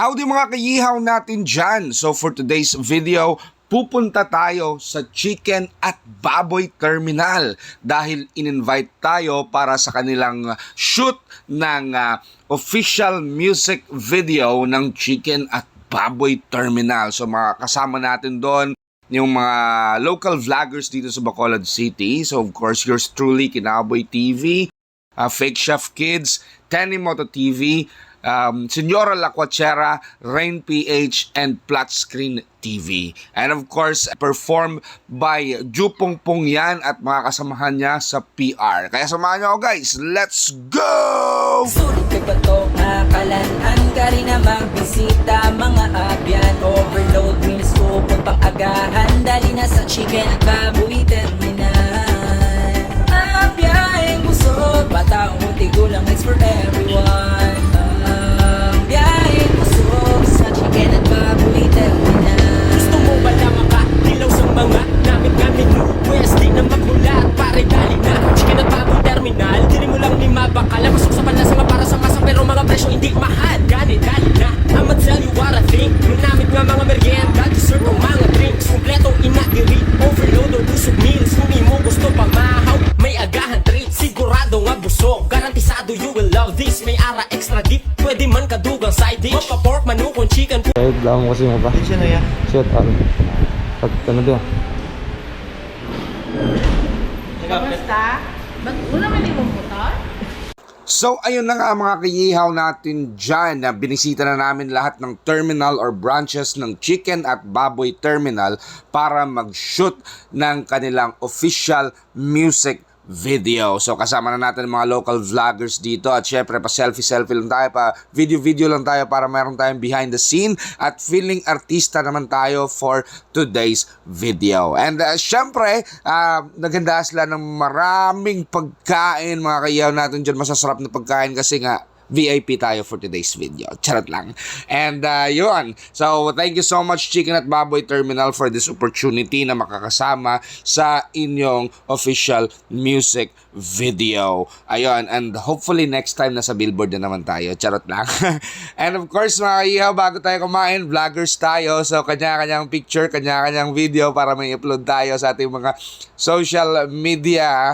Howdy mga kayihaw natin dyan! So for today's video, pupunta tayo sa Chicken at Baboy Terminal dahil in-invite tayo para sa kanilang shoot ng official music video ng Chicken at Baboy Terminal. So makakasama natin doon yung mga local vloggers dito sa Bacolod City. So of course, yours truly, Kinaboy TV, Fake Chef Kids, Tenny Moto TV, Senyora La Cuachera, Rain PH, and Flat Screen TV. And of course, performed by Jupong Pong yan at mga kasamahan niya sa PR. Kaya samahan niyo ako guys, let's go! Sulit kay Bato, nakalanaan ka rin na magbisita. Mga abyan, overload, meals kupon pang agahan. Dali na sa Chicken at Baboy Terminal. Abyan, busog, bata, unti gulang, it's for everyone. Chicken at Baboy Terminal. Gusto mo ba na makadilaw sa mga namit-gamit mo? Pwes di na maghulat, pare dali na Chicken at Baboy Terminal. Dili mo lang ni mabakala. Masok sa panlasama para sa masa, pero mga presyo hindi mahal. Gani dali na, I'ma tell you what I think. Minamit nga mga merienda, dessert o mga drinks. Kompletong inagiri, overload o busog meals. Kung mo gusto pa mahaw, may agahan treat. Sigurado nga busog, garantisado you will love this. May ara extra deep, pwede man kadugang side dish. Mapa-pork, manukong chicken. Kahit lang kasi mo ba? Siya na yan. Shit, pag ano doon? Kamusta? Ba't una man yung motor? So ayun na nga mga kayihaw natin dyan na binisita na namin lahat ng terminal or branches ng Chicken at Baboy Terminal para mag-shoot ng kanilang official music video. So kasama na natin mga local vloggers dito at syempre pa selfie lang tayo, pa video lang tayo para meron tayong behind the scene at feeling artista naman tayo for today's video. And syempre naghanda sila ng maraming pagkain mga kayaw natin dyan, masasarap na pagkain kasi nga VIP tayo for today's video. Charot lang. And yun. So, thank you so much Chicken at Baboy Terminal for this opportunity na makakasama sa inyong official music video. Ayun. And hopefully next time nasa billboard na naman tayo. Charot lang. And of course, mga kayihaw, bago tayo kumain, vloggers tayo. So, kanya-kanyang picture, kanya-kanyang video para may upload tayo sa ating mga social media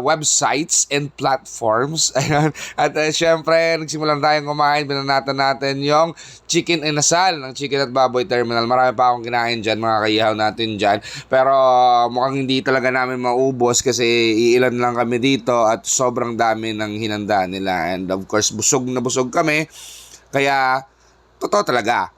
websites and platforms. Ayun. At syempre, nagsimulan tayong kumain, binanatan natin yung chicken inasal ng Chicken at Baboy Terminal. Marami pa akong kinain dyan, mga kayihaw natin dyan. Pero mukhang hindi talaga namin maubos kasi iilan lang kami dito at sobrang dami ng hinanda nila. And of course, busog na busog kami. Kaya, totoo talaga.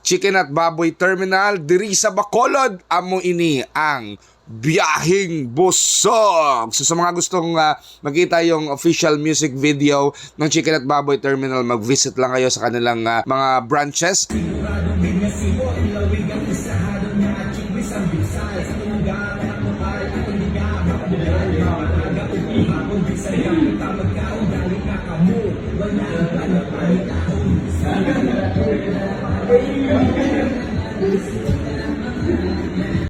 Chicken at Baboy Terminal, diri sa Bacolod, amo ini ang biyahing busog. So sa mga gustong makita yung official music video ng Chicken at Baboy Terminal, mag-visit lang kayo sa kanilang mga branches.